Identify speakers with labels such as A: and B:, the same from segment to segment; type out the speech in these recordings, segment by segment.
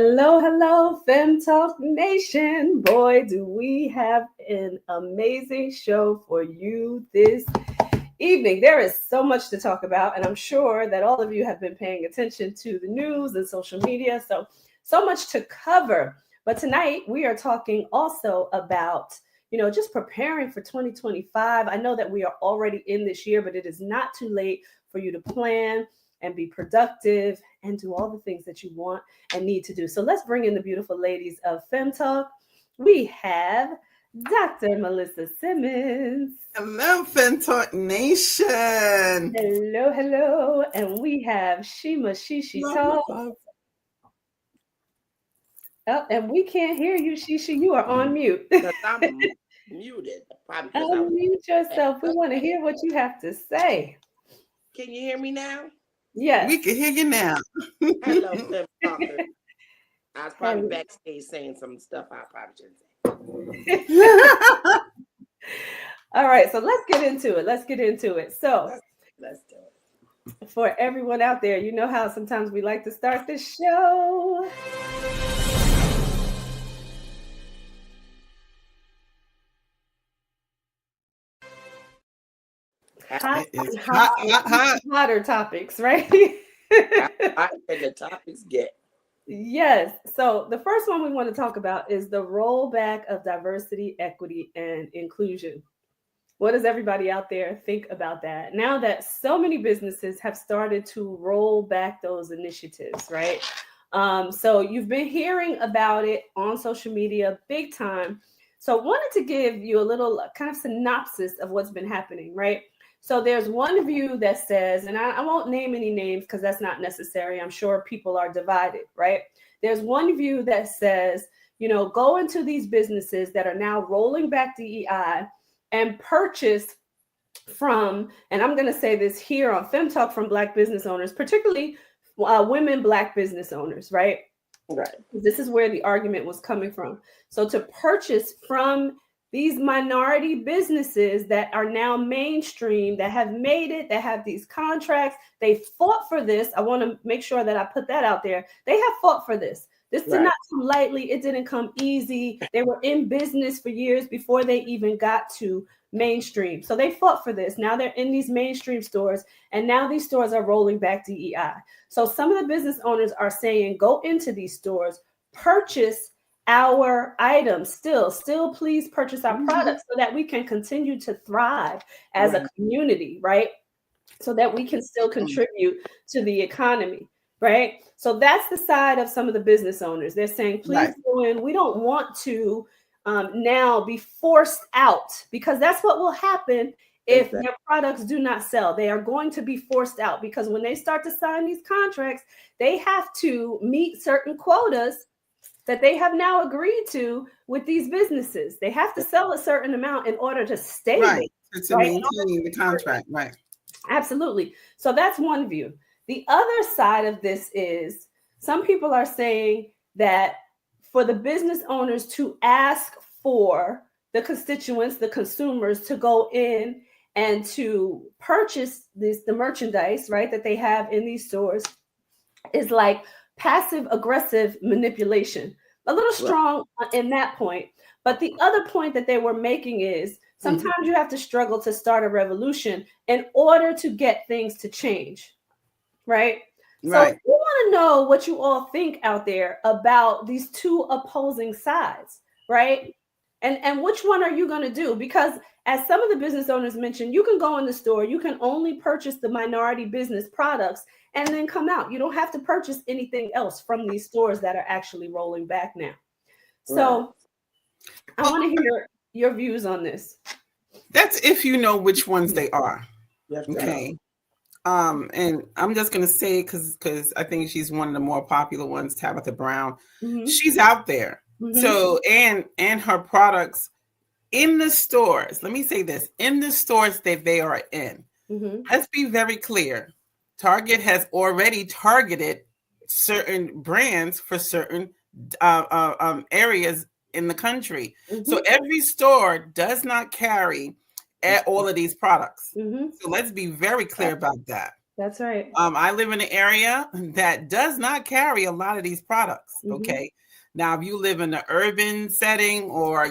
A: Hello, hello, Fem Talk Nation. Boy, do we have an amazing show for you this evening. There is so much to talk about, and I'm sure that all of you have been paying attention to the news and social media. So much to cover. But tonight we are talking also about, just preparing for 2025. I know that we are already in this year, but it is not too late for you to plan and be productive and do all the things that you want and need to do. So let's bring in the beautiful ladies of Fem Talk. We have Dr. Melissa Simmons.
B: Hello, Fem Talk Nation.
A: Hello, hello. And we have Shima Shishi Talk. Oh, and we can't hear you, Shishi. You are on mute.
C: I'm muted.
A: Unmute yourself. We want to hear what you have to say.
C: Can you hear me now?
A: Yes.
B: We can hear you now.
C: Hello, Fem Talker. I was probably backstage saying some stuff I probably shouldn't say.
A: All right, so let's get into it. So
C: let's do it.
A: For everyone out there, you know how sometimes we like to start the show. Hotter topics, right?
C: Hot and the topics get.
A: Yes. So the first one we want to talk about is the rollback of diversity, equity, and inclusion. What does everybody out there think about that? Now that so many businesses have started to roll back those initiatives, right? So you've been hearing about it on social media big time. So I wanted to give you a little kind of synopsis of what's been happening, right? So there's one view that says, and I won't name any names because that's not necessary. I'm sure people are divided, right? There's one view that says, go into these businesses that are now rolling back DEI and purchase from, and I'm going to say this here on Fem Talk, from Black business owners, particularly women Black business owners, right?
C: Right.
A: This is where the argument was coming from. So to purchase from these minority businesses that are now mainstream, that have made it, that have these contracts, they fought for this. I want to make sure that I put that out there. They have fought for this. This did not come lightly. It didn't come easy. They were in business for years before they even got to mainstream. So they fought for this. Now they're in these mainstream stores, and now these stores are rolling back DEI. So some of the business owners are saying, go into these stores, purchase our items, still please purchase our products so that we can continue to thrive as a community, right? So that we can still contribute to the economy, right? So that's the side of some of the business owners. They're saying, please go in. We don't want to now be forced out, because that's what will happen if their products do not sell. They are going to be forced out, because when they start to sign these contracts, they have to meet certain quotas that they have now agreed to with these businesses. They have to sell a certain amount in order to stay
B: there. To maintain the contract, right.
A: Absolutely. So that's one view. The other side of this is some people are saying that for the business owners to ask for the constituents, the consumers, to go in and to purchase the merchandise, right, that they have in these stores is like passive aggressive manipulation. A little strong in that point. But the other point that they were making is sometimes you have to struggle to start a revolution in order to get things to change, right? So we want to know what you all think out there about these two opposing sides, right? And which one are you going to do? Because as some of the business owners mentioned, you can go in the store, you can only purchase the minority business products and then come out. You don't have to purchase anything else from these stores that are actually rolling back now. So I want to hear your views on this.
B: That's if you know which ones they are. Okay. And I'm just going to say, because I think she's one of the more popular ones, Tabitha Brown. She's out there. So, and her products in the stores, let me say this, in the stores that they are in, let's be very clear. Target has already targeted certain brands for certain areas in the country. So every store does not carry all of these products. So let's be very clear about that.
A: That's right.
B: I live in an area that does not carry a lot of these products. Okay. Now, if you live in the urban setting, or,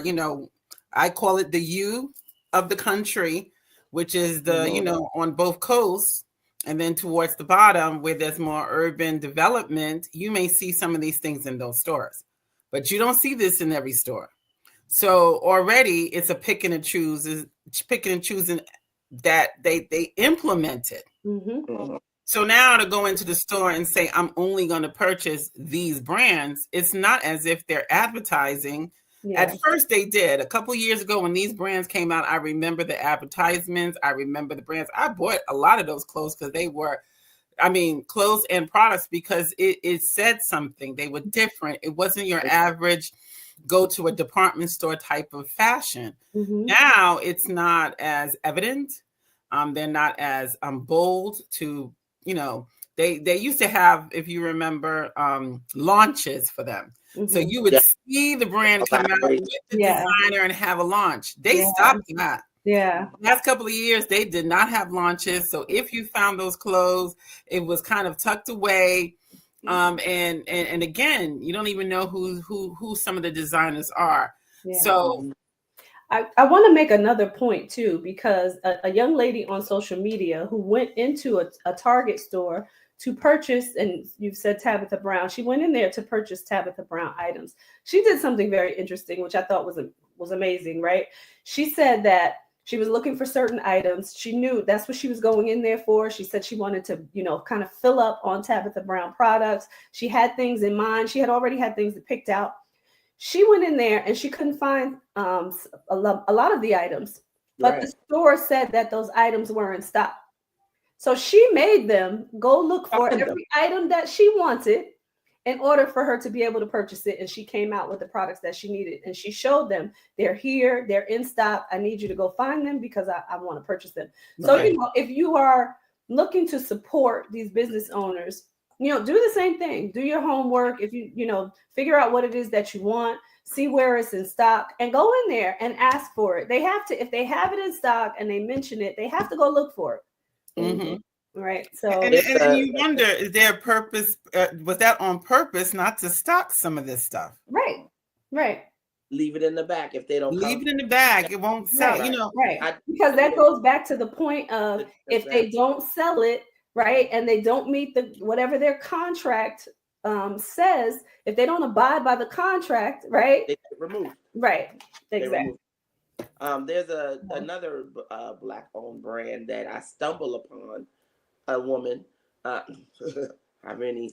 B: I call it the U of the country, which is the, on both coasts, and then towards the bottom where there's more urban development, you may see some of these things in those stores, but you don't see this in every store. So already it's a picking and choosing that they implemented. So now to go into the store and say, I'm only going to purchase these brands, it's not as if they're advertising. Yeah. At first they did. A couple of years ago when these brands came out, I remember the advertisements. I remember the brands. I bought a lot of those clothes because they were, clothes and products, because it said something. They were different. It wasn't your average go to a department store type of fashion. Now it's not as evident. They're not as bold to, they used to have, if you remember, launches for them. So you would see the brand come out with the designer and have a launch. They stopped that.
A: Yeah.
B: Last couple of years, they did not have launches. So if you found those clothes, it was kind of tucked away. And again, you don't even know who some of the designers are. Yeah. So
A: I want to make another point too, because a young lady on social media who went into a Target store to purchase, and you've said Tabitha Brown, she went in there to purchase Tabitha Brown items. She did something very interesting, which I thought was amazing, right? She said that she was looking for certain items. She knew that's what she was going in there for. She said she wanted to, kind of fill up on Tabitha Brown products. She had things in mind. She had already had things picked out. She went in there and she couldn't find a lot of the items, but the store said that those items were in stock. So she made them go look for every item that she wanted in order for her to be able to purchase it. And she came out with the products that she needed. And she showed them, they're here, they're in stock. I need you to go find them because I want to purchase them. So, if you are looking to support these business owners, do the same thing. Do your homework. If you figure out what it is that you want, see where it's in stock, and go in there and ask for it. They have to, if they have it in stock and they mention it, they have to go look for it. Right. So,
B: and you wonder, is there a purpose? Was that on purpose not to stock some of this stuff?
A: Right.
C: Leave it in the back if they don't.
B: Leave it in the bag. It won't sell.
A: Right. Because that goes back to the point of if they don't sell it, right, and they don't meet whatever their contract says, if they don't abide by the contract, right,
C: they get removed.
A: Right. Exactly.
C: There's another Black-owned brand that I stumble upon. A woman. How many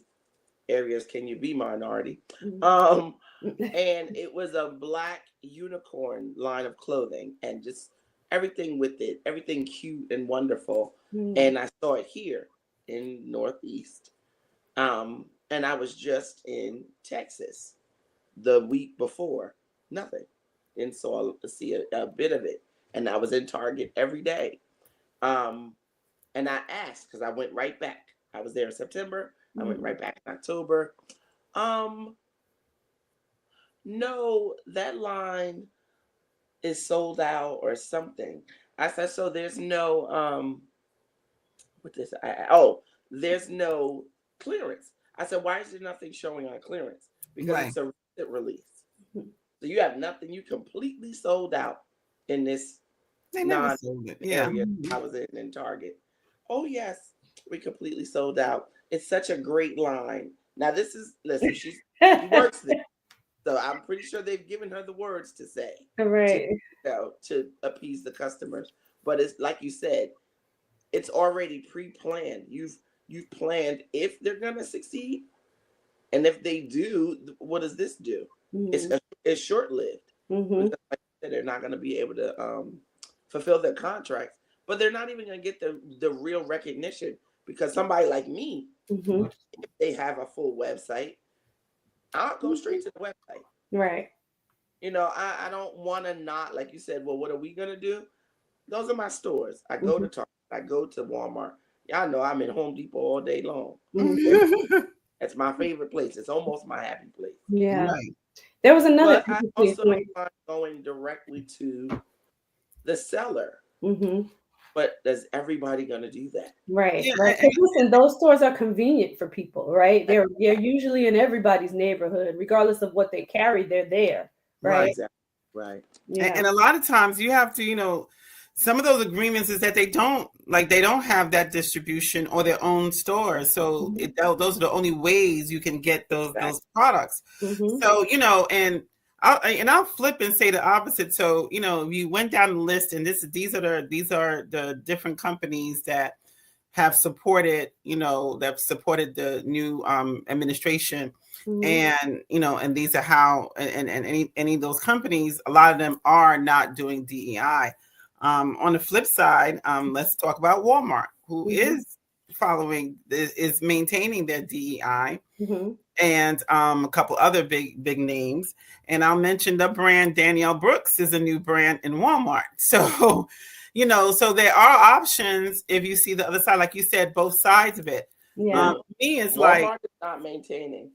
C: areas can you be minority? And it was a black unicorn line of clothing, and just everything with it, everything cute and wonderful. And I saw it here in Northeast. And I was just in Texas the week before. Nothing. And so I see a bit of it. And I was in Target every day. And I asked, because I went right back. I was there in September. I went right back in October. No, that line is sold out or something. I said, so there's no, there's no clearance. I said, why is there nothing showing on clearance? Because it's a recent release. So you have nothing. You completely sold out in this area I was in Target. Oh, yes, we completely sold out. It's such a great line. Now, she works there. So I'm pretty sure they've given her the words to say.
A: Right.
C: To appease the customers. But it's like you said, it's already pre-planned. You've planned if they're going to succeed. And if they do, what does this do? It's short-lived. They're not going to be able to fulfill their contracts. But they're not even going to get the real recognition, because somebody like me, if they have a full website, I'll go straight to the website.
A: Right.
C: I don't want to not, like you said, well, what are we going to do? Those are my stores. I go to Target. I go to Walmart. Y'all know I'm in Home Depot all day long. That's my favorite place. It's almost my happy place.
A: Yeah. Right. There was another.
C: But I also find going directly to the seller. But is everybody going to do that?
A: Right.
B: Yeah,
A: Right. So listen, those stores are convenient for people, right? They're usually in everybody's neighborhood, regardless of what they carry, they're there. Right.
C: Exactly. Right.
A: Yeah.
B: and a lot of times you have to, some of those agreements is that they don't have that distribution or their own stores. So those are the only ways you can get those products.
A: Mm-hmm.
B: So, and I'll flip and say the opposite. So, you went down the list, and these are the different companies that have supported, the new administration. And and these are how, and any of those companies, a lot of them are not doing DEI. On the flip side, let's talk about Walmart, who is maintaining their DEI. And a couple other big names. And I'll mention the brand Danielle Brooks is a new brand in Walmart. So, so there are options if you see the other side, like you said, both sides of it.
A: Yeah.
B: Me, it's
C: Walmart is not maintaining.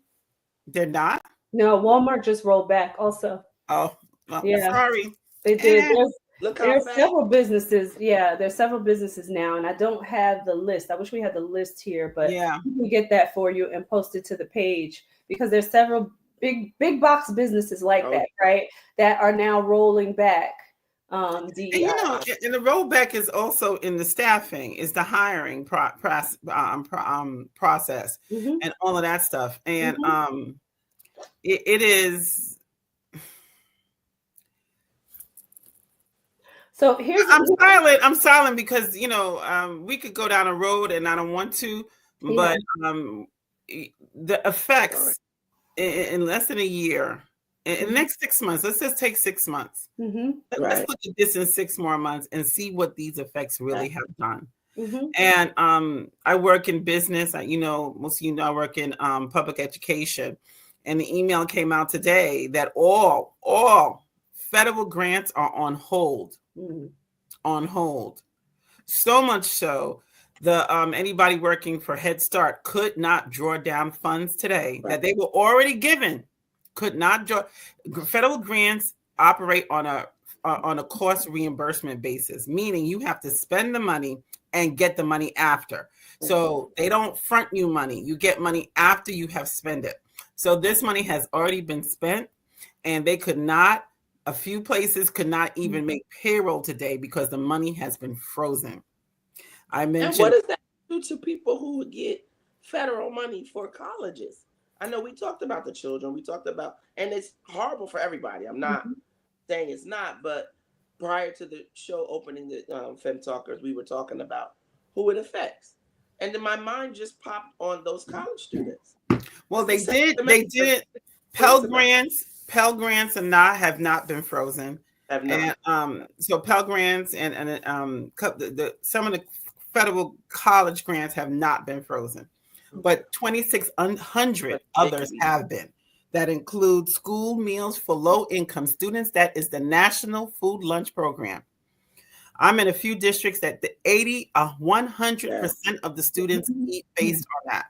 B: They're not?
A: No, Walmart just rolled back also.
B: Oh, well,
A: yeah.
B: Sorry.
A: They did. There's
C: fast.
A: several businesses. Yeah, there's several businesses now, and I don't have the list. I wish we had the list here, but we can get that for you and post it to the page, because there's several big box businesses like that, right? That are now rolling back. DEI.
B: And the rollback is also in the staffing, is the hiring process, and all of that stuff. And it is.
A: So
B: I'm silent because we could go down a road, and I don't want to, but the effects in less than a year, in the next 6 months. Let's just take 6 months. Let's look at this in 6 more months and see what these effects really have done. And I work in business. Most of I work in public education, and the email came out today that all federal grants are on hold. On hold. So much so, anybody working for Head Start could not draw down funds today that they were already given. Could not draw. Federal grants operate on a cost reimbursement basis, meaning you have to spend the money and get the money after. So they don't front you money. You get money after you have spent it. So this money has already been spent, and they could not. A few places could not even make payroll today because the money has been frozen. I mentioned.
C: And what does that do to people who get federal money for colleges? I know we talked about the children. We talked about, and it's horrible for everybody. I'm not saying it's not, but prior to the show opening, the FEM Talkers, we were talking about who it affects. And then my mind just popped on those college students.
B: Well, they did. Pell Grants have not been frozen. And so Pell Grants and some of the federal college grants have not been frozen, but 2,600 others have been. That include school meals for low-income students. That is the National Food Lunch Program. I'm in a few districts that the 100% of the students eat based on that.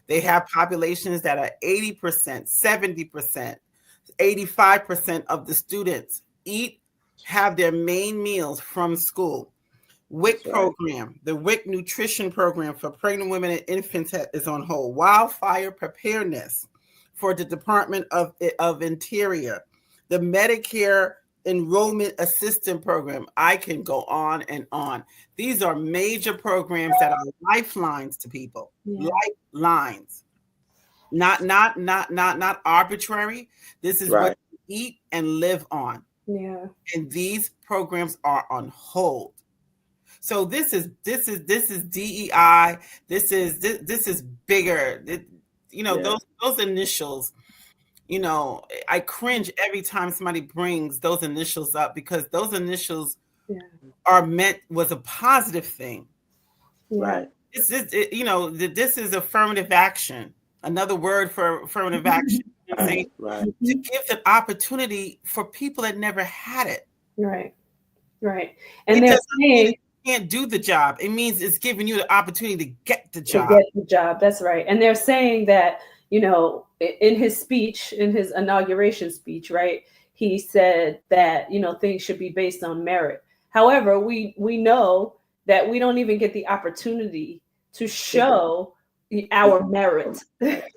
B: They have populations that are 80%, 70%. 85% of the students have their main meals from school. WIC program, the WIC nutrition program for pregnant women and infants is on hold. Wildfire preparedness for the Department of Interior, the Medicare enrollment assistance program. I can go on and on. These are major programs that are lifelines to people. Lifelines. Not arbitrary. This is what you eat and live on. And these programs are on hold. So this is DEI. This is bigger. Those initials. I cringe every time somebody brings those initials up, because those initials was a positive thing.
C: Right.
B: This is affirmative action. Another word for affirmative action. To give an opportunity for people that never had it.
A: Right. And they're saying
B: you can't do the job. It means it's giving you the opportunity to get the job.
A: That's right. And they're saying that, in his speech, in his inauguration speech, right, he said that, things should be based on merit. However, we know that we don't even get the opportunity to show our merit,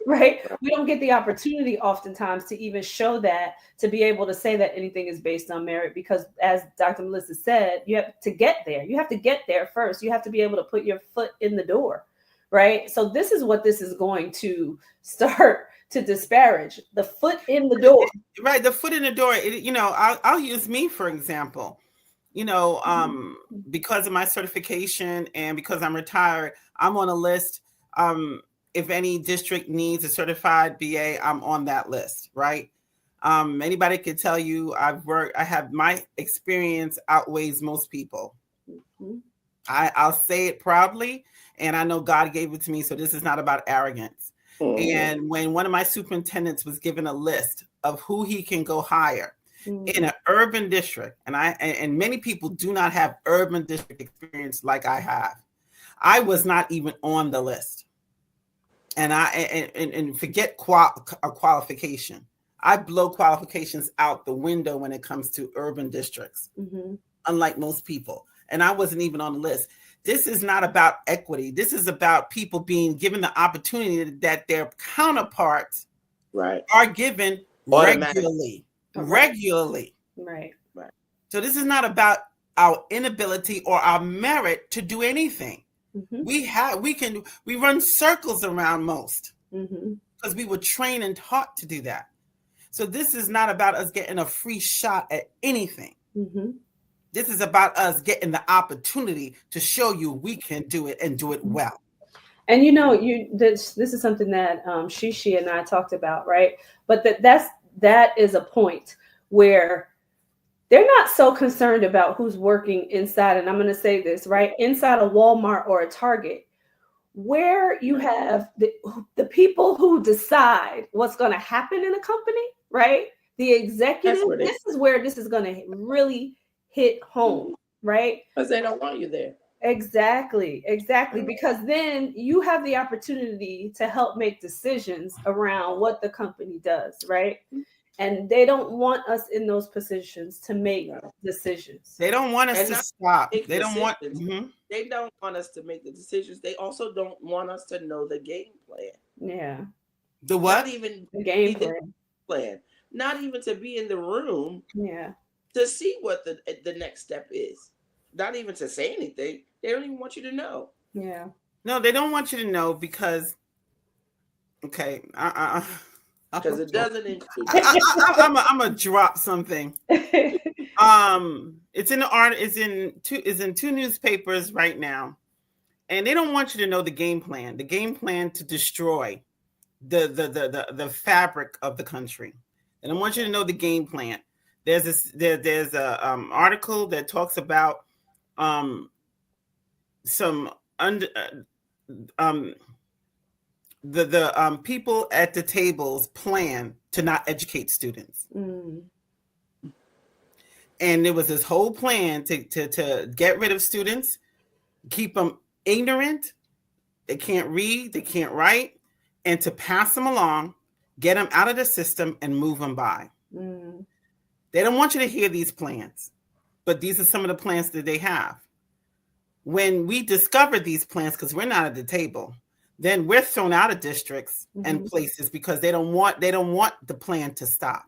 A: right? We don't get the opportunity oftentimes to even show that, to be able to say that anything is based on merit, because as Dr. Melissa said, you have to get there. You have to get there first. You have to be able to put your foot in the door, right? So this is what this is going to start to disparage, the foot in the door.
B: Right, the foot in the door. I'll use me for example. Because of my certification and because I'm retired, I'm on a list. If any district needs a certified BA, I'm on that list, right? Anybody could tell you I have my experience outweighs most people. Mm-hmm. I'll say it proudly, and I know God gave it to me, so this is not about arrogance. Mm-hmm. And when one of my superintendents was given a list of who he can go hire, mm-hmm. in an urban district, and many people do not have urban district experience like I have. I was not even on the list, and forget a qualification. I blow qualifications out the window when it comes to urban districts, mm-hmm. unlike most people. And I wasn't even on the list. This is not about equity. This is about people being given the opportunity that their counterparts are given regularly. Right. So this is not about our inability or our merit to do anything. Mm-hmm. We run circles around most because we were trained and taught to do that. So this is not about us getting a free shot at anything. Mm-hmm. This is about us getting the opportunity to show you we can do it and do it well.
A: And this is something that Shishi and I talked about, right? But that is a point where they're not so concerned about who's working inside, and I'm going to say this, right? Inside a Walmart or a Target, where you have the people who decide what's going to happen in a company, right? The executive, this is where this is going to really hit home, right?
C: Because they don't want you there.
A: Exactly. Because then you have the opportunity to help make decisions around what the company does, right? And they don't want us in those positions to make decisions.
B: They don't want us to stop. They don't want.
C: Mm-hmm. They don't want us to make the decisions. They also don't want us to know the game plan.
A: Yeah.
B: The what?
C: Not even
A: the game
C: plan. Not even to be in the room.
A: Yeah.
C: To see what the next step is. Not even to say anything. They don't even want you to know.
A: Yeah.
B: No, they don't want you to know because. Okay.
C: Because it doesn't include.
B: I'm gonna drop something. It's in the art. It's in two newspapers right now, and they don't want you to know the game plan. The game plan to destroy the fabric of the country. They don't want you to know the game plan. There's a article that talks about some the people at the tables plan to not educate students. Mm. And there was this whole plan to get rid of students, keep them ignorant. They can't read, they can't write, and to pass them along, get them out of the system and move them by. Mm. They don't want you to hear these plans, but these are some of the plans that they have. When we discover these plans, because we're not at the table, then we're thrown out of districts and places because they don't want the plan to stop.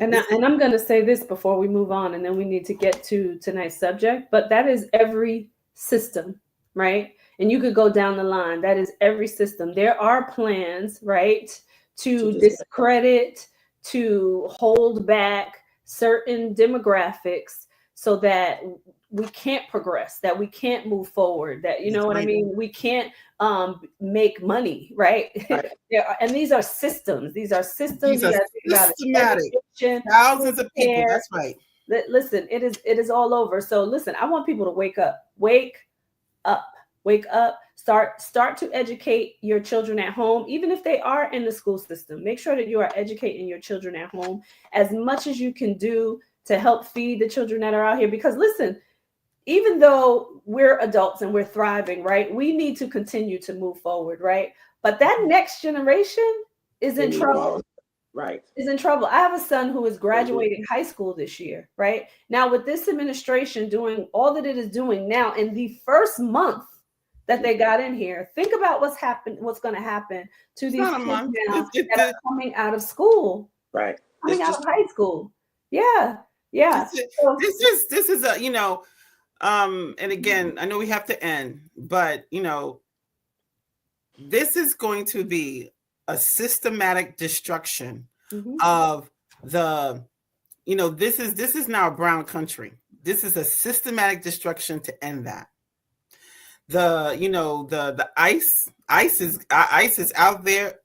A: And I'm going to say this before we move on, and then we need to get to tonight's subject, but that is every system, right? And you could go down the line. That is every system. There are plans, right, to discredit, to hold back certain demographics so that we can't progress, that we can't move forward, that, you know what I mean? We can't make money, right? And these are systems. These are systems.
B: These are systematic. Thousands of people. That's right.
A: Listen, it is all over. So listen, I want people to wake up. Start to educate your children at home, even if they are in the school system. Make sure that you are educating your children at home as much as you can do to help feed the children that are out here. Because listen, even though we're adults and we're thriving, right, we need to continue to move forward, right? But that next generation is in trouble.
C: Right.
A: is in trouble. I have a son who is graduating high school this year, right? Now, with this administration doing all that it is doing now in the first month that they got in here, think about what's going to happen to these kids now that are coming out of school.
C: Right.
A: Coming out of high school. Yeah. Yeah.
B: This is a, you know, and again, I know we have to end, but you know, this is going to be a systematic destruction of the, you know, this is now a brown country. This is a systematic destruction to end that. The, you know, the ICE is out there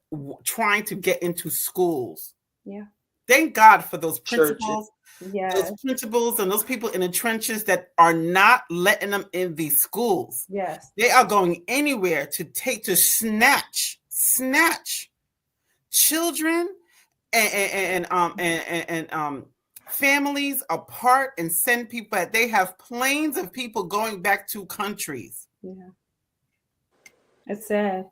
B: trying to get into schools.
A: Yeah.
B: Thank God for those principals.
A: Yes.
B: Those principals and those people in the trenches that are not letting them in these schools.
A: Yes.
B: They are going anywhere to snatch children and families apart and send people. They have planes of people going back to countries.
A: Yeah. It's sad.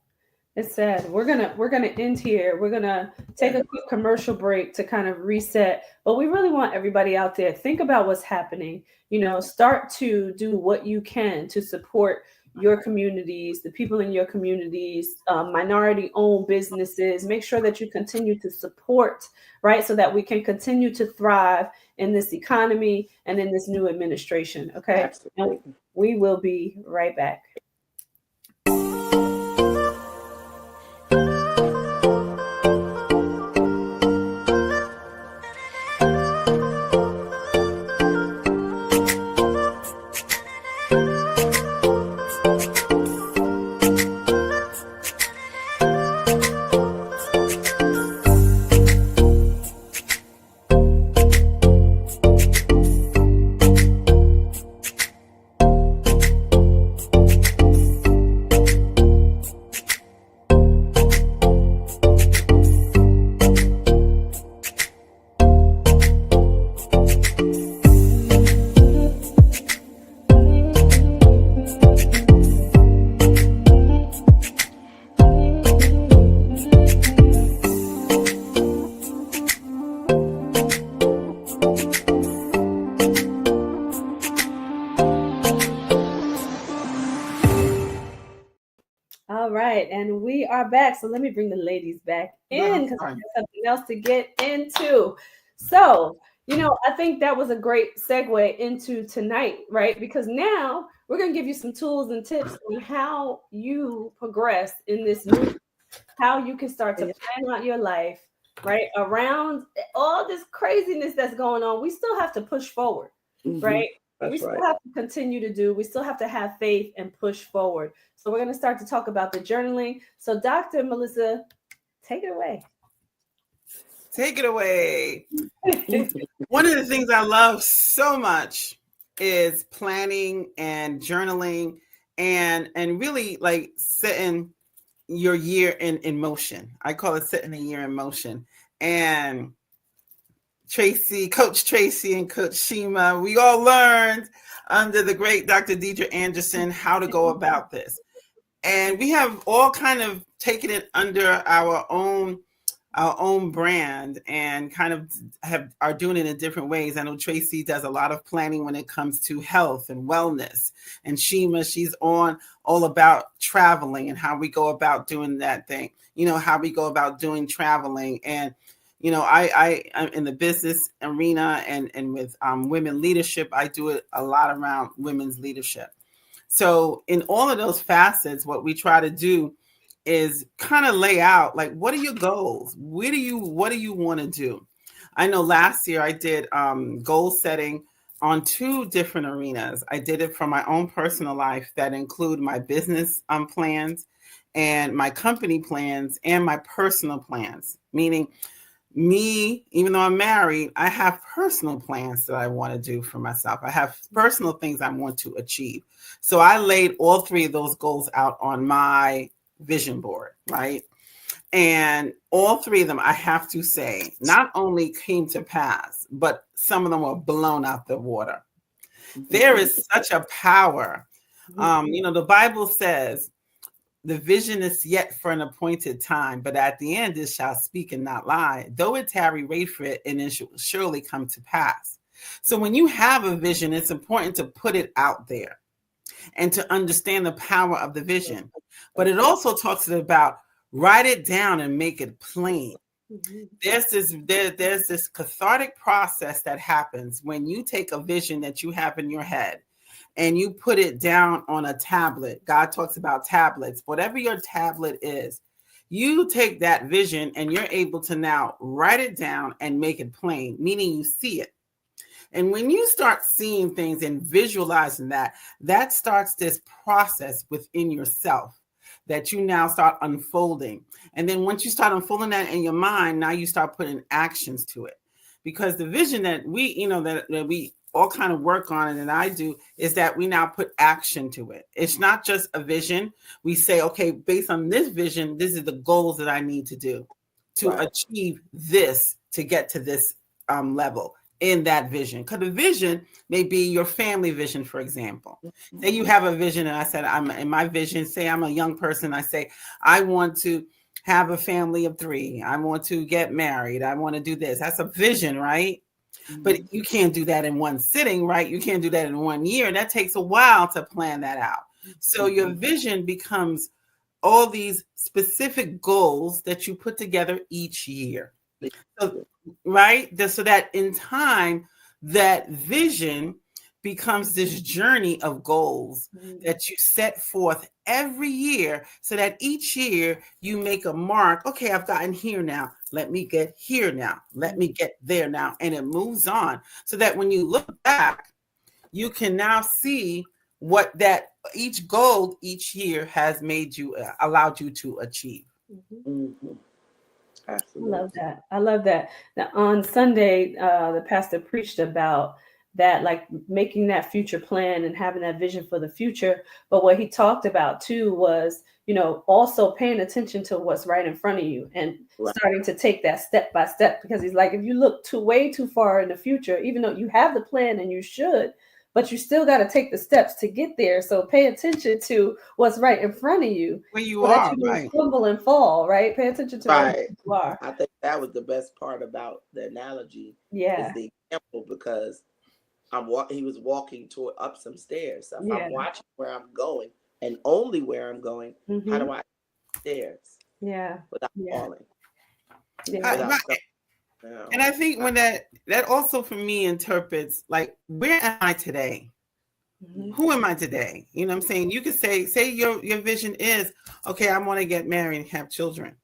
A: It's sad. We're gonna end here. We're gonna take a quick commercial break to kind of reset. But we really want everybody out there, think about what's happening. You know, start to do what you can to support your communities, the people in your communities, minority-owned businesses. Make sure that you continue to support, right, so that we can continue to thrive in this economy and in this new administration. Okay, and we will be right back. All right, and we are back. So let me bring the ladies back in because I have something else to get into. So, you know, I think that was a great segue into tonight, right? Because now we're going to give you some tools and tips on how you progress in this new, how you can start to plan out your life, right? Around all this craziness that's going on, we still have to push forward, right? We still have to continue to do, we still have to have faith and push forward. So we're going to start to talk about the journaling. So Dr. Melissa, take it away.
B: Take it away. One of the things I love so much is planning and journaling and really like setting your year in motion. I call it setting a year in motion. And Coach Tracy and Coach Shima, we all learned under the great Dr. Deidre Anderson how to go about this. And we have all kind of taken it under our own brand and kind of are doing it in different ways. I know Tracy does a lot of planning when it comes to health and wellness. And Shima, she's on all about traveling and how we go about doing that thing. You know, how we go about doing traveling. And you know, I'm in the business arena and with women leadership. I do it a lot around women's leadership. So in all of those facets, what we try to do is kind of lay out, like, what are your goals? What do you want to do? I know last year I did goal setting on 2 different arenas. I did it for my own personal life that include my business plans and my company plans and my personal plans, meaning me, even though I'm married, I have personal plans that I want to do for myself. I have personal things I want to achieve. So I laid all 3 of those goals out on my vision board, right? And all 3 of them, I have to say, not only came to pass, but some of them were blown out the water. There is such a power. You know, the Bible says, the vision is yet for an appointed time, but at the end it shall speak and not lie. Though it tarry, wait for it, and it shall surely come to pass. So when you have a vision, it's important to put it out there and to understand the power of the vision. But it also talks about write it down and make it plain. There's this cathartic process that happens when you take a vision that you have in your head and you put it down on a tablet. God talks about tablets. Whatever your tablet is, you take that vision and you're able to now write it down and make it plain, meaning you see it. And when you start seeing things and visualizing that, that starts this process within yourself that you now start unfolding. And then once you start unfolding that in your mind, now you start putting actions to it. Because the vision that we, that we all kind of work on, and I do, is that we now put action to it. It's not just a vision. We say, okay, based on this vision, this is the goals that I need to do to achieve this, to get to this level in that vision. Because the vision may be your family vision, for example. Say you have a vision, and I said, I'm in my vision, say I'm a young person, I say, I want to have a family of 3. I want to get married. I want to do this. That's a vision, right? But you can't do that in one sitting, right? You can't do that in 1 year. That takes a while to plan that out. So your vision becomes all these specific goals that you put together each year. So, right? So that in time, that vision becomes this journey of goals that you set forth every year, so that each year you make a mark. Okay, I've gotten here now. Let me get here now. Let me get there now. And it moves on, so that when you look back, you can now see what that each goal each year has made you, allowed you to achieve.
C: Absolutely.
A: I love that. Now, on Sunday, the pastor preached about that, like making that future plan and having that vision for the future. But what he talked about too was, also paying attention to what's right in front of you and starting to take that step by step. Because he's like, if you look way too far in the future, even though you have the plan and you should, but you still got to take the steps to get there. So pay attention to what's right in front of you.
B: Where you
A: so
B: are,
A: that you don't stumble and fall, right? Pay attention to where you are.
C: I think that was the best part about the analogy.
A: Yeah.
C: Is the example, because he was walking up some stairs. So if I'm watching where I'm going and only where I'm going, how do I stairs?
A: Yeah.
C: Without falling.
A: Yeah.
B: And I think when that also for me interprets, like, where am I today? Who am I today? You know what I'm saying? You could say your vision is, okay, I want to get married and have children.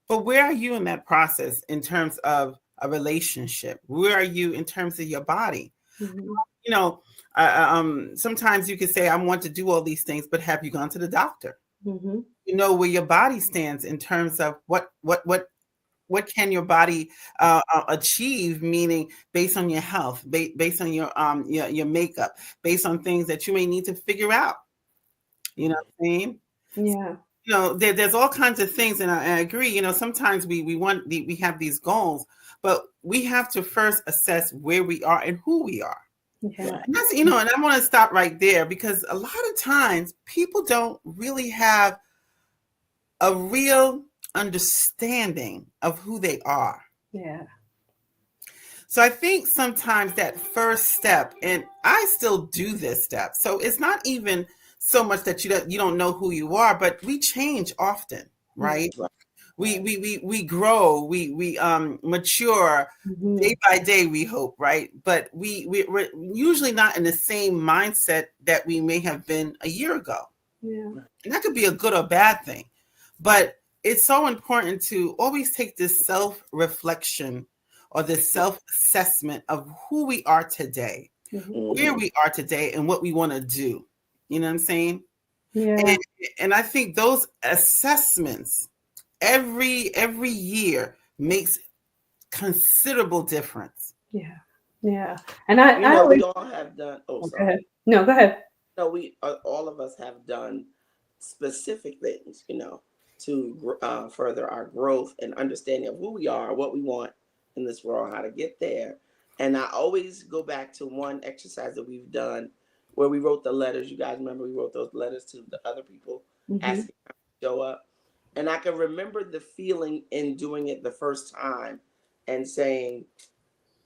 B: But where are you in that process in terms of a relationship? Where are you in terms of your body? Sometimes you could say, I want to do all these things, but have you gone to the doctor? You know where your body stands in terms of what can your body achieve, meaning based on your health, based on your makeup, based on things that you may need to figure out. You know what I'm saying?
A: Yeah.
B: There's all kinds of things, and I agree. Sometimes we have these goals, but we have to first assess where we are and who we are.
A: Yeah.
B: And that's, and I want to stop right there, because a lot of times people don't really have a real understanding of who they are.
A: Yeah.
B: So I think sometimes that first step, and I still do this step, so it's not even so much that you don't know who you are, but we change often, right? We grow, we mature day by day, we hope, right? But we're usually not in the same mindset that we may have been a year ago.
A: Yeah.
B: And that could be a good or bad thing, but it's so important to always take this self-reflection or this self-assessment of who we are today, where we are today, and what we want to do. You know what I'm saying?
A: Yeah.
B: And I think those assessments every year makes considerable difference.
A: Yeah. Yeah. And I always,
C: we all have done. Oh, sorry.
A: Go ahead. No, go ahead.
C: No, we all of us have done specific things, to further our growth and understanding of who we are, what we want in this world, how to get there. And I always go back to one exercise that we've done where we wrote the letters. You guys remember we wrote those letters to the other people asking show up. And I can remember the feeling in doing it the first time and saying,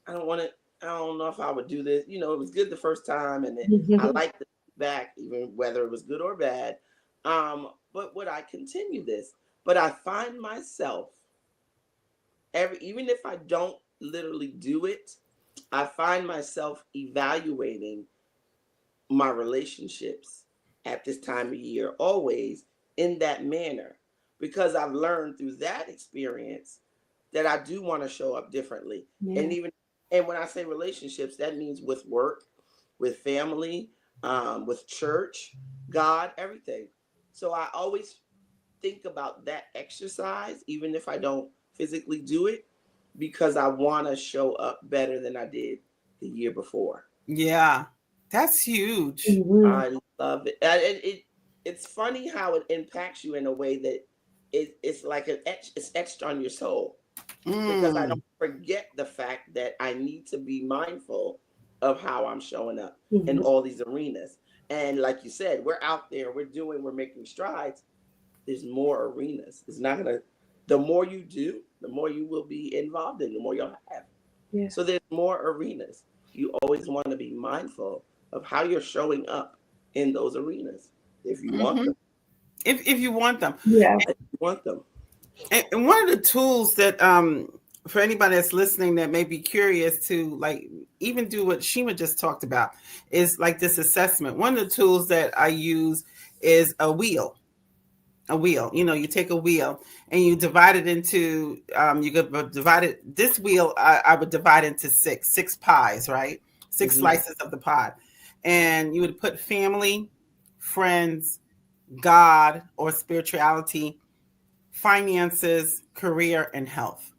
C: I don't want to, I don't know if I would do this. It was good the first time, and I liked the feedback, even whether it was good or bad. But would I continue this? But I find myself even if I don't literally do it, I find myself evaluating my relationships at this time of year always in that manner, because I've learned through that experience that I do want to show up differently.
A: Yeah.
C: And when I say relationships, that means with work, with family, with church, God, everything. So I always think about that exercise, even if I don't physically do it, because I want to show up better than I did the year before.
B: Yeah, that's huge.
C: I love it. It's funny how it impacts you in a way that it's like it's etched on your soul, because I don't forget the fact that I need to be mindful of how I'm showing up in all these arenas. And like you said, we're out there, we're making strides. There's more arenas. It's not gonna. The more you do, the more you will be involved in, the more you'll have. Yeah. So there's more arenas. You always want to be mindful of how you're showing up in those arenas if you want them.
B: If you want them.
A: Yeah.
C: If you want them.
B: And one of the tools that for anybody that's listening that may be curious to like even do what Shima just talked about is like this assessment. One of the tools that I use is a wheel. You take a wheel and you divide it into this wheel I would divide into six pies, right? Six slices of the pie. And you would put family, friends, God or spirituality, finances, career, and health.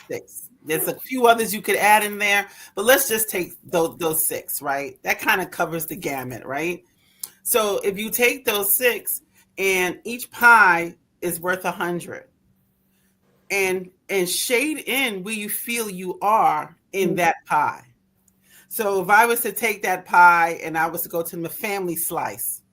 B: Six. There's a few others you could add in there, but let's just take those six, right? That kind of covers the gamut, right? So if you take those six, and each pie is worth 100, and shade in where you feel you are in that pie. So if I was to take that pie and I was to go to the family slice,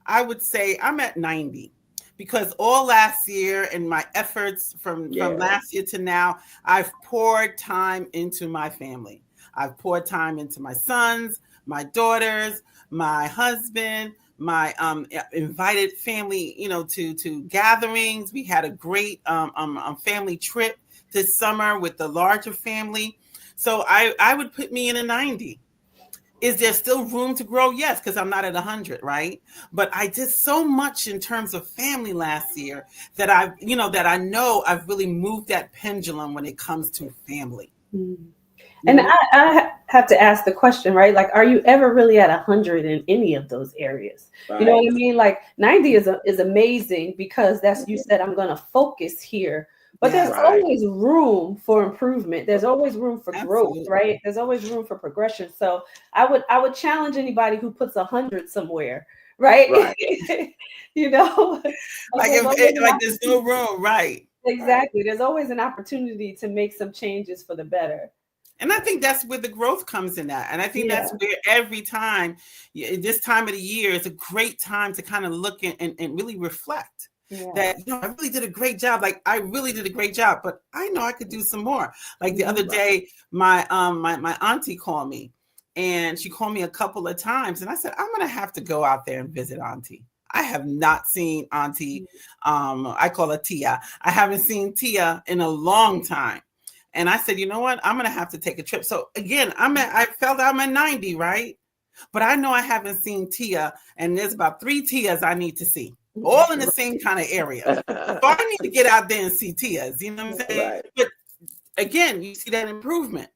B: I would say I'm at 90, because all last year and my efforts from last year to now, I've poured time into my family. I've poured time into my sons, my daughters, my husband, my invited family, to gatherings. We had a great family trip this summer with the larger family. So I would put me in a 90. Is there still room to grow? Yes, because I'm not at 100, right? But I did so much in terms of family last year that I know I've really moved that pendulum when it comes to family.
A: And I have to ask the question, right? Like, are you ever really at 100 in any of those areas? Right. You know what I mean? Like 90 is amazing because you said, I'm going to focus here. But there's always room for improvement. There's always room for growth, right? There's always room for progression. So I would challenge anybody who puts 100 somewhere, right? Like
B: there's no room, right?
A: Exactly. There's always an opportunity to make some changes for the better.
B: And I think that's where the growth comes in that. And I think that's where every time, this time of the year is a great time to kind of look and really reflect. That I really did a great job. Like I really did a great job, but I know I could do some more. Like the other day, my auntie called me, and she called me a couple of times, and I said, I'm gonna have to go out there and visit auntie. I have not seen auntie. I call her Tia. I haven't seen Tia in a long time. And I said, you know what? I'm gonna have to take a trip. So again, I felt I'm at 90, right? But I know I haven't seen Tia, and there's about 3 Tias I need to see. All in the same kind of area. So I need to get out there and see Tias, you know what I'm saying? Right. But again, you see that improvement.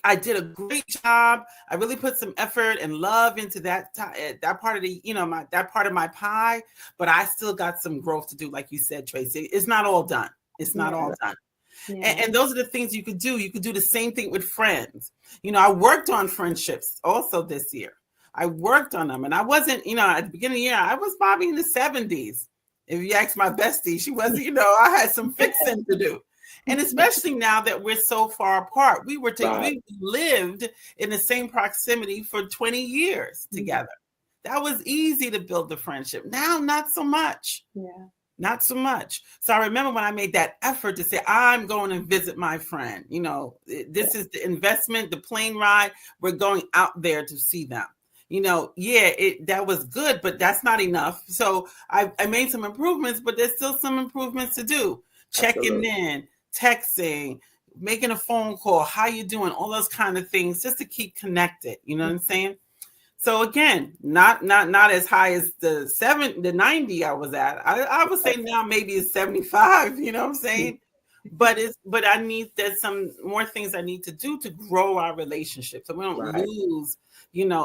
B: I did a great job. I really put some effort and love into that part of the, that part of my pie, but I still got some growth to do. Like you said, Tracy, it's not all done. It's not all done. Yeah. And those are the things you could do. You could do the same thing with friends. I worked on friendships also this year. I worked on them, and I wasn't, at the beginning of the year, I was probably in the 70s. If you ask my bestie, she wasn't, I had some fixing to do. And especially now that we're so far apart, we lived in the same proximity for 20 years together. That was easy to build the friendship. Now, not so much.
A: Yeah.
B: Not so much. So I remember when I made that effort to say, I'm going to visit my friend. This is the investment, the plane ride. We're going out there to see them. That was good, but that's not enough. So I made some improvements, but there's still some improvements to do. Checking in, texting, making a phone call, how you doing, all those kind of things, just to keep connected. You know what I'm saying? So again, not as high as the 90 I was at. I would say now maybe it's 75, you know what I'm saying? But there's some more things I need to do to grow our relationship so we don't lose,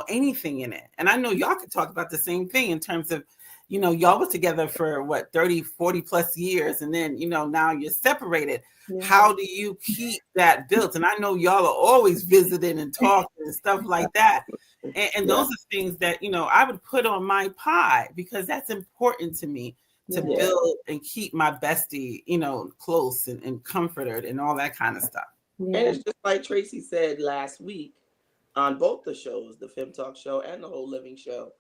B: anything in it. And I know y'all could talk about the same thing in terms of, y'all was together for 30, 40 plus years. And then, now you're separated. Yeah. How do you keep that built? And I know y'all are always visiting and talking and stuff like that. And those are things that, I would put on my pie because that's important to me to build and keep my bestie, close and comforted and all that kind of stuff.
C: Yeah. And it's just like Tracy said last week on both the shows, the FEM Talk show and the Whole Living show,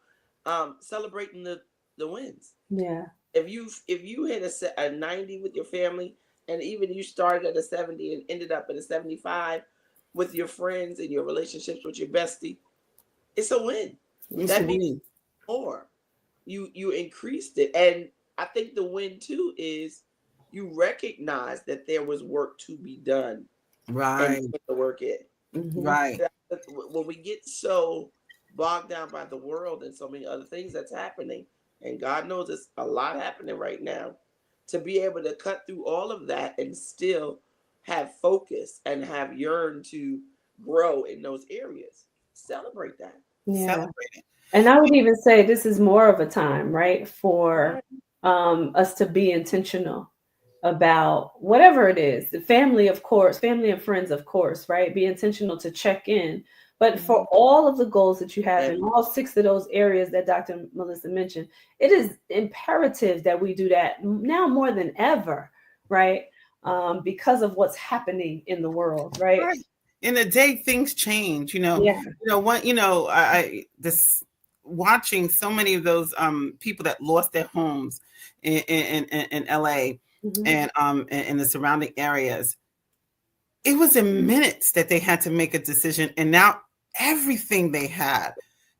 C: celebrating the wins.
A: Yeah.
C: If you hit a 90 with your family, and even you started at a 70 and ended up at a 75 with your friends and your relationships with your bestie, it's a win. That means more. You increased it. And I think the win too is you recognize that there was work to be done.
B: Right.
C: And put the work in.
B: Mm-hmm. Right.
C: When we get so bogged down by the world and so many other things that's happening, and God knows there's a lot happening right now, to be able to cut through all of that and still have focus and have yearn to grow in those areas. Celebrate that.
A: Yeah.
B: Celebrate it.
A: And I would even say this is more of a time, right, for us to be intentional about whatever it is. The family, of course, family and friends, of course, right? Be intentional to check in. But for all of the goals that you have in all 6 of those areas that Dr. Melissa mentioned, it is imperative that we do that now more than ever, right? Because of what's happening in the world, right?
B: In a day, things change, this watching so many of those people that lost their homes in LA and in the surrounding areas. It was in minutes that they had to make a decision, and now everything they had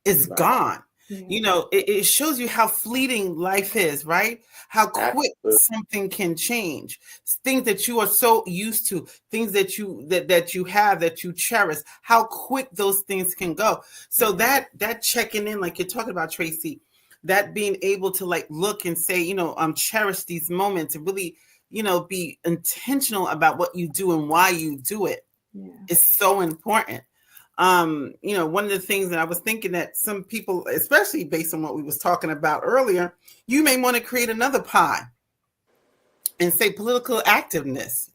B: is gone. Yeah. It shows you how fleeting life is, right? How quick something can change. Things that you are so used to, things that you have, that you cherish, how quick those things can go. So that checking in, like you're talking about, Tracy, that being able to look and say, cherish these moments and really, be intentional about what you do and why you do it is so important. One of the things that I was thinking that some people, especially based on what we was talking about earlier, you may want to create another pie and say political activeness,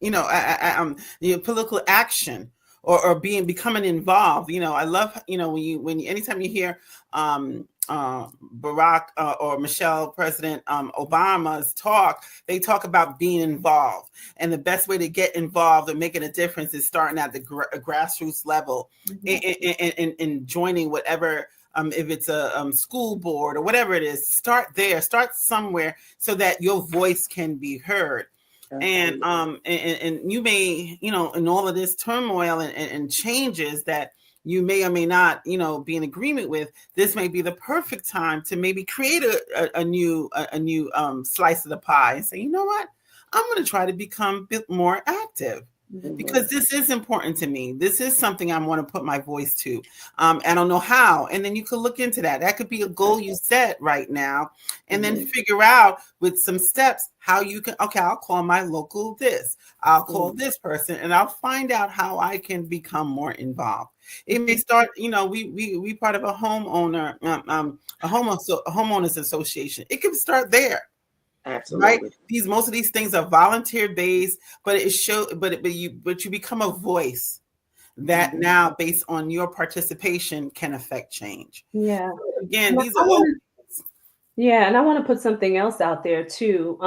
B: political action or becoming involved. I love, when anytime you hear Barack or Michelle, President Obama's talk, they talk about being involved. And the best way to get involved and making a difference is starting at the grassroots level and joining whatever, if it's a school board or whatever it is, start there, start somewhere so that your voice can be heard. And you may, in all of this turmoil and changes that you may or may not, be in agreement with, this may be the perfect time to maybe create a new slice of the pie and say, you know what, I'm going to try to become a bit more active because this is important to me. This is something I want to put my voice to. I don't know how. And then you could look into that. That could be a goal you set right now and then figure out with some steps how you can, I'll call my local this, I'll call this person, and I'll find out how I can become more involved. It may start, we part of a homeowner, a homeowners association. It can start there.
C: Absolutely.
B: Right. Most of these things are volunteer based, but you become a voice that now, based on your participation, can affect change.
A: Yeah.
B: Again, these are
A: and I want to put something else out there too.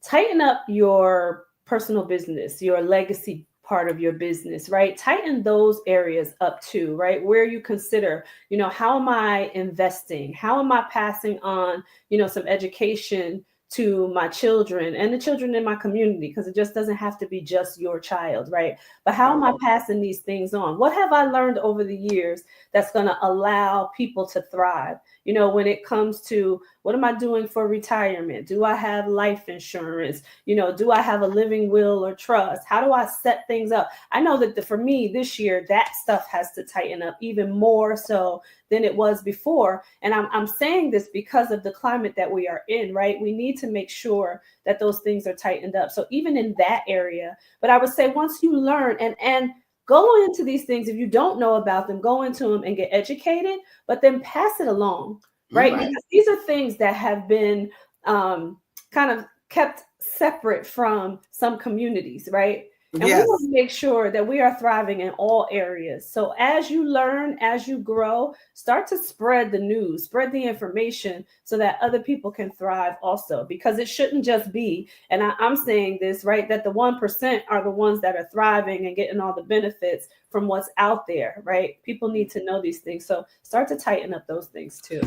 A: Tighten up your personal business, your legacy part of your business, right? Tighten those areas up too, right? Where you consider, how am I investing? How am I passing on, some education to my children and the children in my community, because it just doesn't have to be just your child, right? But how am I passing these things on? What have I learned over the years that's going to allow people to thrive? You know, when it comes to what am I doing for retirement? Do I have life insurance? You know, do I have a living will or trust? How do I set things up? I know that for me this year, that stuff has to tighten up even more so than it was before. And I'm saying this because of the climate that we are in, right? We need to make sure that those things are tightened up. So even in that area, but I would say once you learn and go into these things, if you don't know about them, go into them and get educated, but then pass it along, right? Because these are things that have been kind of kept separate from some communities, right? And we want to make sure that we are thriving in all areas. So as you learn, as you grow, start to spread the news, spread the information so that other people can thrive also, because it shouldn't just be, and I'm saying this, right, that the 1% are the ones that are thriving and getting all the benefits from what's out there, right? People need to know these things. So start to tighten up those things too.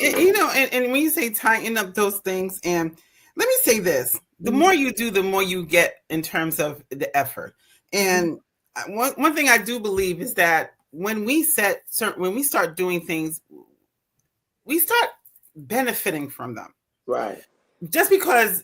B: You know, and when you say tighten up those things, and let me say this, the more you do, the more you get in terms of the effort. And one thing I do believe is that when we start doing things, we start benefiting from them.
C: Right.
B: Just because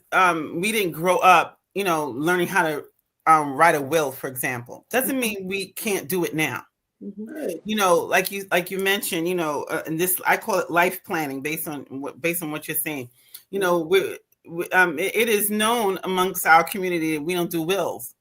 B: we didn't grow up, you know, learning how to write a will, for example, doesn't mean we can't do it now. You know, like you mentioned, you know, and this, I call it life planning based on what you're saying. You know, it is known amongst our community that we don't do wills,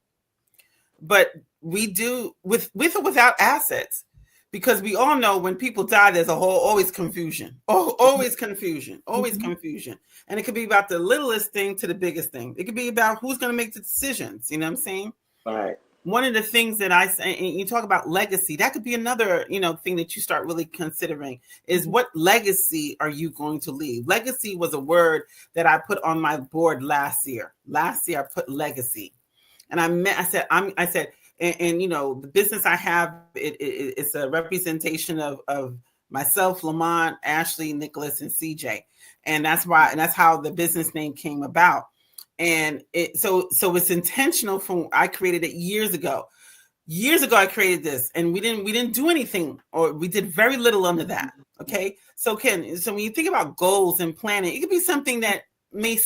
B: but we do with or without assets, because we all know when people die, there's always confusion, always confusion, and it could be about the littlest thing to the biggest thing. It could be about who's going to make the decisions. You know what I'm saying?
C: Right.
B: One of the things that I say, and you talk about legacy, that could be another, you know, thing that you start really considering is what legacy are you going to leave? Legacy was a word that I put on my board last year. Last year I put legacy, and I said, and you know, the business I have, it's a representation of myself, Lamont, Ashley, Nicholas, and CJ, and that's how the business name came about. And so it's intentional. From I created it years ago. I created this, and we didn't do anything, or we did very little under that. Okay, so when you think about goals and planning, it could be something that may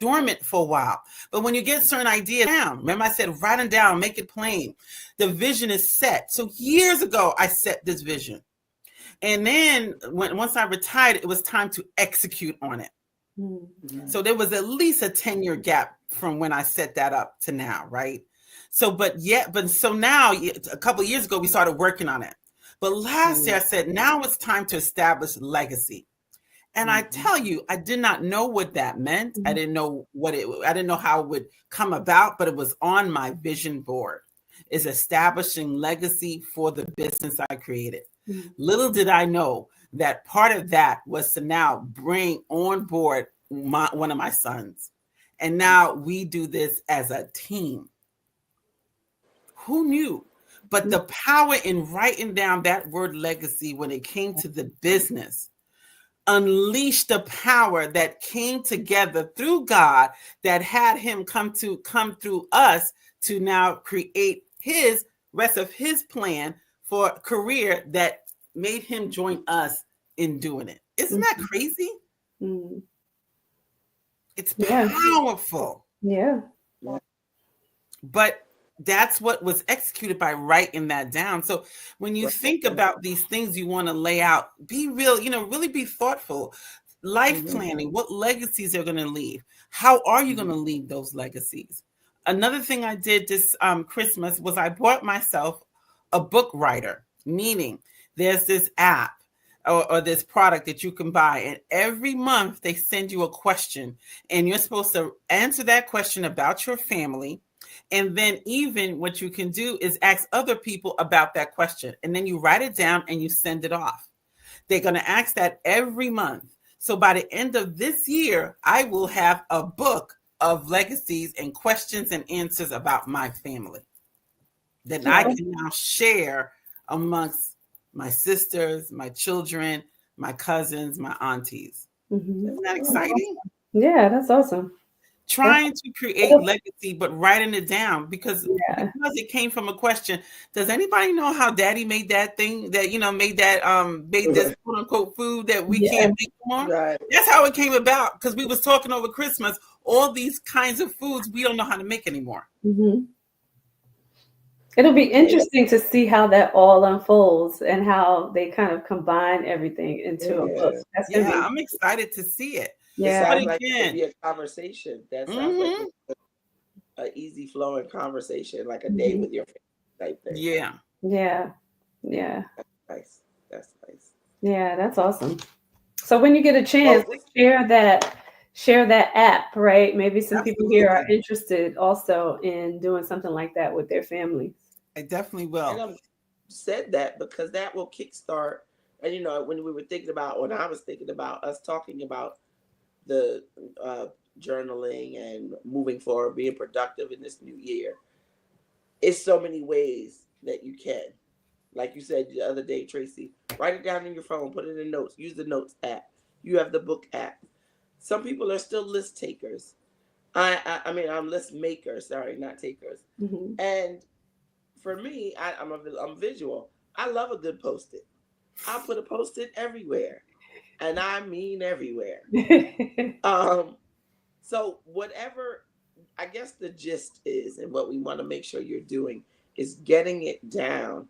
B: dormant for a while, but when you get certain ideas down, remember I said write them down, make it plain. The vision is set. So years ago, I set this vision, and then once I retired, it was time to execute on it. So there was at least a 10-year gap from when I set that up to now, right? So now a couple of years ago, we started working on it. But last year I said, now it's time to establish legacy. And I tell you, I did not know what that meant. I didn't know I didn't know how it would come about, but it was on my vision board, is establishing legacy for the business I created. Little did I know that part of that was to now bring on board one of my sons. And now we do this as a team. Who knew? But the power in writing down that word legacy when it came to the business unleashed the power that came together through God, that had him come through us to now create his rest of his plan for a career that made him join us in doing it. Isn't that crazy? It's powerful.
A: Yeah.
B: But that's what was executed by writing that down. So when you think about these things you want to lay out, be real, really be thoughtful. Life planning, what legacies are going to leave? How are you going to leave those legacies? Another thing I did this Christmas was I bought myself a book writer, meaning there's this app or this product that you can buy, and every month they send you a question, and you're supposed to answer that question about your family. And then even what you can do is ask other people about that question, and then you write it down and you send it off. They're going to ask that every month. So by the end of this year, I will have a book of legacies and questions and answers about my family that I can now share amongst my sisters, my children, my cousins, my aunties. Isn't that exciting?
A: Yeah, that's awesome.
B: Trying to create legacy, but writing it down because it came from a question. Does anybody know how Daddy made that thing that made this quote unquote food that we can't make anymore?
C: Right.
B: That's how it came about because we was talking over Christmas. All these kinds of foods we don't know how to make anymore.
A: It'll be interesting to see how that all unfolds and how they kind of combine everything into a book. That's
B: I'm excited to see it.
C: It sounds like it could be a conversation. That sounds like an easy flowing conversation, like a day with your family type thing.
A: Yeah.
C: That's nice. That's nice.
A: Yeah, that's awesome. So when you get a chance, share that app, right? Maybe some people here are interested also in doing something like that with their families.
B: I definitely will.
C: And I said that because that will kickstart. And when I was thinking about us talking about the journaling and moving forward, being productive in this new year, it's so many ways that you can. Like you said the other day, Tracy, write it down in your phone, put it in notes, use the notes app. You have the book app. Some people are still list takers. I'm list makers, sorry, not takers. And for me, I'm visual. I love a good Post-it. I'll put a Post-it everywhere. And I mean everywhere. So whatever, I guess the gist is, and what we want to make sure you're doing is getting it down.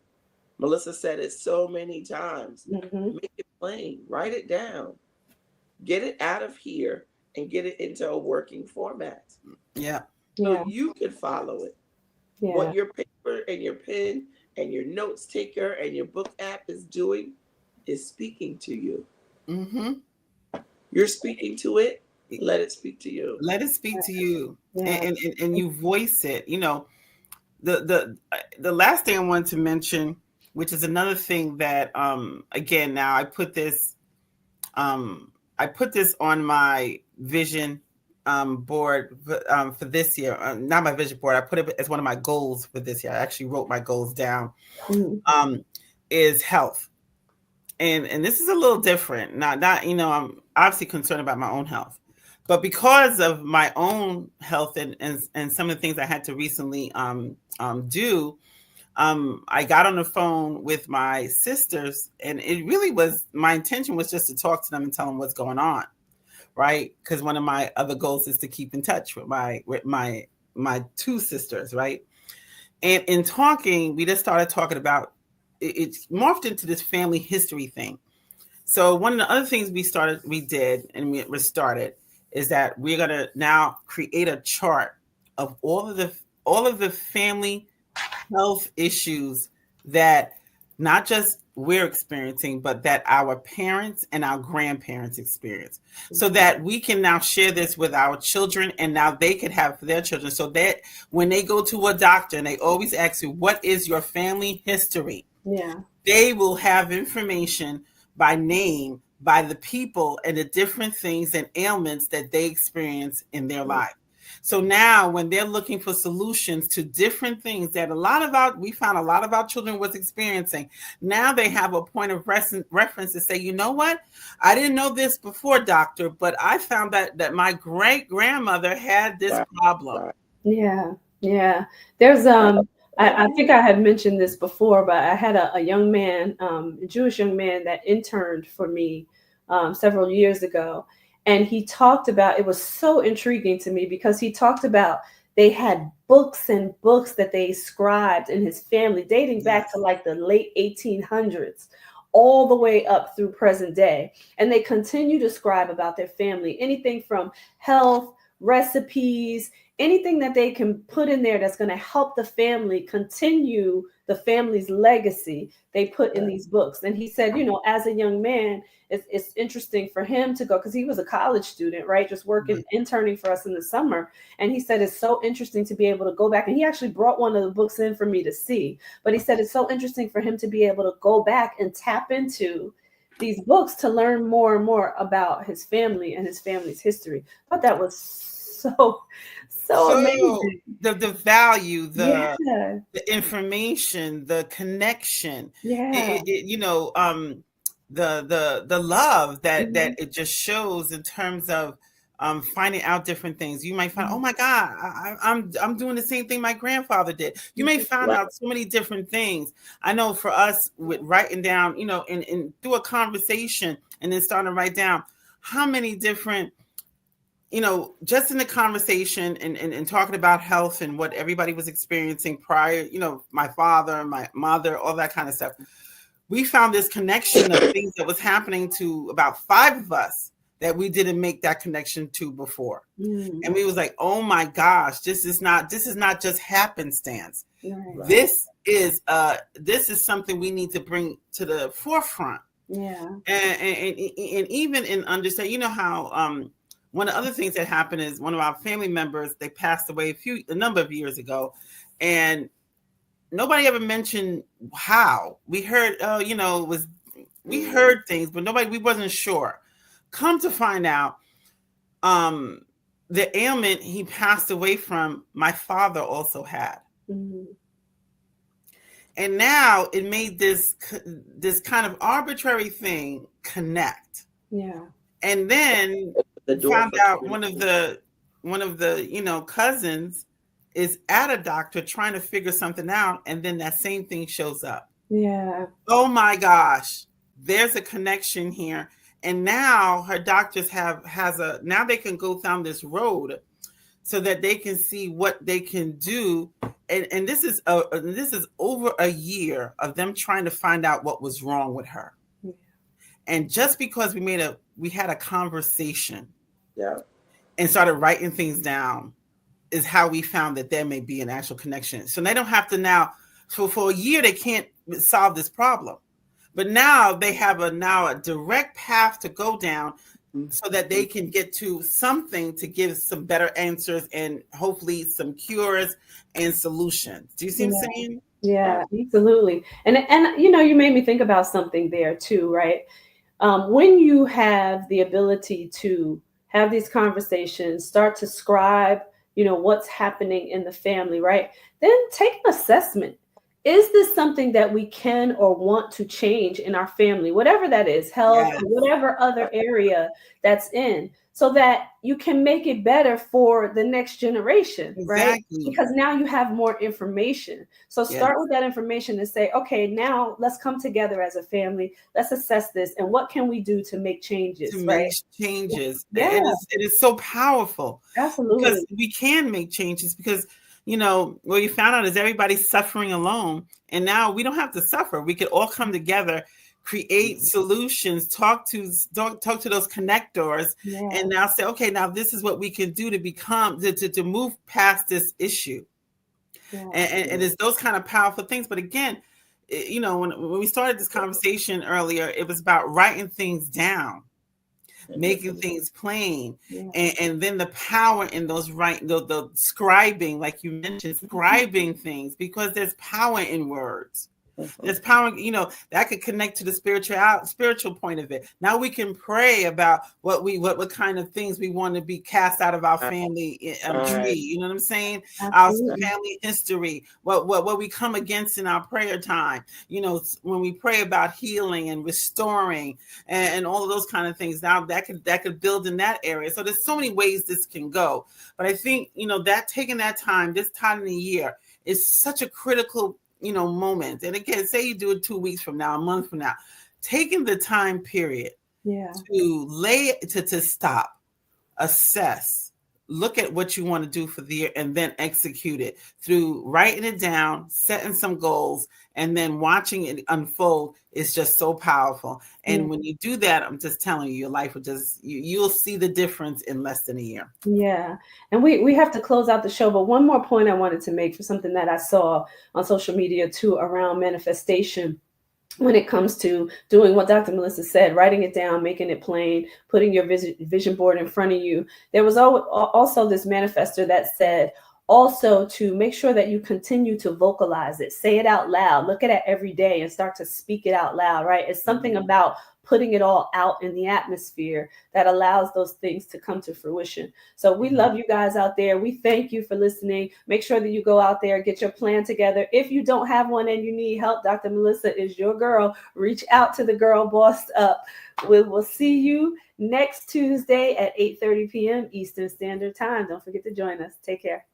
C: Melissa said it so many times. Make it plain. Write it down. Get it out of here and get it into a working format. So you can follow it. What your paper and your pen and your notes taker and your book app is doing is speaking to you. You're speaking to it. Let it speak to you.
B: Let it speak to you, and you voice it. The last thing I wanted to mention, which is another thing that again, now I put this on my vision board for this year. Not my vision board. I put it as one of my goals for this year. I actually wrote my goals down. Is health. And this is a little different. Not I'm obviously concerned about my own health, but because of my own health and some of the things I had to recently do, I got on the phone with my sisters, and it really was, my intention was just to talk to them and tell them what's going on, right? Because one of my other goals is to keep in touch with my two sisters, right? And in talking, we just started talking about it morphed into this family history thing. So one of the other things we did is that we're gonna now create a chart of all of the family health issues that not just we're experiencing, but that our parents and our grandparents experience, so that we can now share this with our children, and now they could have for their children, so that when they go to a doctor and they always ask you, what is your family history? They will have information by name, by the people and the different things and ailments that they experience in their life. So now when they're looking for solutions to different things that we found a lot of our children was experiencing, now they have a point of reference to say, you know what? I didn't know this before, doctor, but I found that my great grandmother had this problem.
A: Yeah. There's I think I had mentioned this before, but I had a young man, a Jewish young man that interned for me several years ago. And he talked about, it was so intriguing to me because he talked about they had books and books that they scribed in his family dating back to like the late 1800s, all the way up through present day. And they continue to scribe about their family, anything from health, recipes, anything that they can put in there that's going to help the family continue the family's legacy, they put in these books. And he said, as a young man, it's interesting for him to go, because he was a college student, right? Just working, interning for us in the summer. And he said, it's so interesting to be able to go back. And he actually brought one of the books in for me to see. But he said, it's so interesting for him to be able to go back and tap into these books to learn more and more about his family and his family's history. I thought that was so amazing.
B: The value, the information, the connection. the love that it just shows in terms of finding out different things. You might find, oh my God, I'm doing the same thing my grandfather did. You may find out so many different things. I know for us with writing down, and through a conversation and then starting to write down how many different, just in the conversation and talking about health and what everybody was experiencing prior, my father, my mother, all that kind of stuff. We found this connection of things that was happening to about 5 of us that we didn't make that connection to before. And we was like, oh my gosh, this is not just happenstance. Right. This is something we need to bring to the forefront.
A: Yeah.
B: And even in understand, how one of the other things that happened is one of our family members, they passed away a number of years ago, and nobody ever mentioned how. We heard, we heard things, but we wasn't sure. Come to find out, the ailment he passed away from, my father also had. And now it made this kind of arbitrary thing connect.
A: Yeah.
B: And then found out one of the cousins is at a doctor trying to figure something out, and then that same thing shows up.
A: Yeah.
B: Oh my gosh, there's a connection here. And now her doctors now they can go down this road so that they can see what they can do. And this is over a year of them trying to find out what was wrong with her. Yeah. And just because we had a conversation, and started writing things down, is how we found that there may be an actual connection. So they don't have to now, for a year, they can't solve this problem. But now they have a direct path to go down so that they can get to something to give some better answers and hopefully some cures and solutions. Do you see what I'm saying?
A: Yeah, absolutely. And you made me think about something there too, right? When you have the ability to have these conversations, start to scribe, what's happening in the family, right? Then take an assessment. Is this something that we can or want to change in our family, whatever that is, health, or whatever other area that's in, so that you can make it better for the next generation, right? Because now you have more information. So start with that information and say, okay, now let's come together as a family. Let's assess this. And what can we do to make changes?
B: Make changes. Yeah. It is so powerful.
A: Absolutely.
B: Because we can make changes because what you found out is everybody's suffering alone. And now we don't have to suffer. We could all come together, create solutions, talk to those connectors, and now say, okay, now this is what we can do to move past this issue. And it's those kind of powerful things. But again, when we started this conversation earlier, it was about writing things down, making things plain, and then the power in those the scribing, like you mentioned, scribing things, because there's power in words. There's power, that could connect to the spiritual point of it. Now we can pray about what kind of things we want to be cast out of our family tree. You know what I'm saying? Absolutely. Our family history, what we come against in our prayer time. When we pray about healing and restoring and all of those kind of things. Now that could build in that area. So there's so many ways this can go. But I think that taking that time, this time in the year, is such a critical moment. And again, say you do it 2 weeks from now, a month from now, taking the time period to stop, assess, look at what you want to do for the year, and then execute it through writing it down, setting some goals, and then watching it unfold is just so powerful. And when you do that, I'm just telling you, your life will you'll see the difference in less than a year.
A: Yeah. And we have to close out the show, but one more point I wanted to make for something that I saw on social media too, around manifestation. When it comes to doing what Dr. Melissa said, writing it down, making it plain, putting your vision board in front of you. There was also this manifestor that said, also to make sure that you continue to vocalize it, say it out loud, look at it every day and start to speak it out loud, right? It's something about putting it all out in the atmosphere that allows those things to come to fruition. So we love you guys out there. We thank you for listening. Make sure that you go out there, get your plan together. If you don't have one and you need help, Dr. Melissa is your girl. Reach out to the Girl Bossed Up. We will see you next Tuesday at 8:30 p.m. Eastern Standard Time. Don't forget to join us. Take care.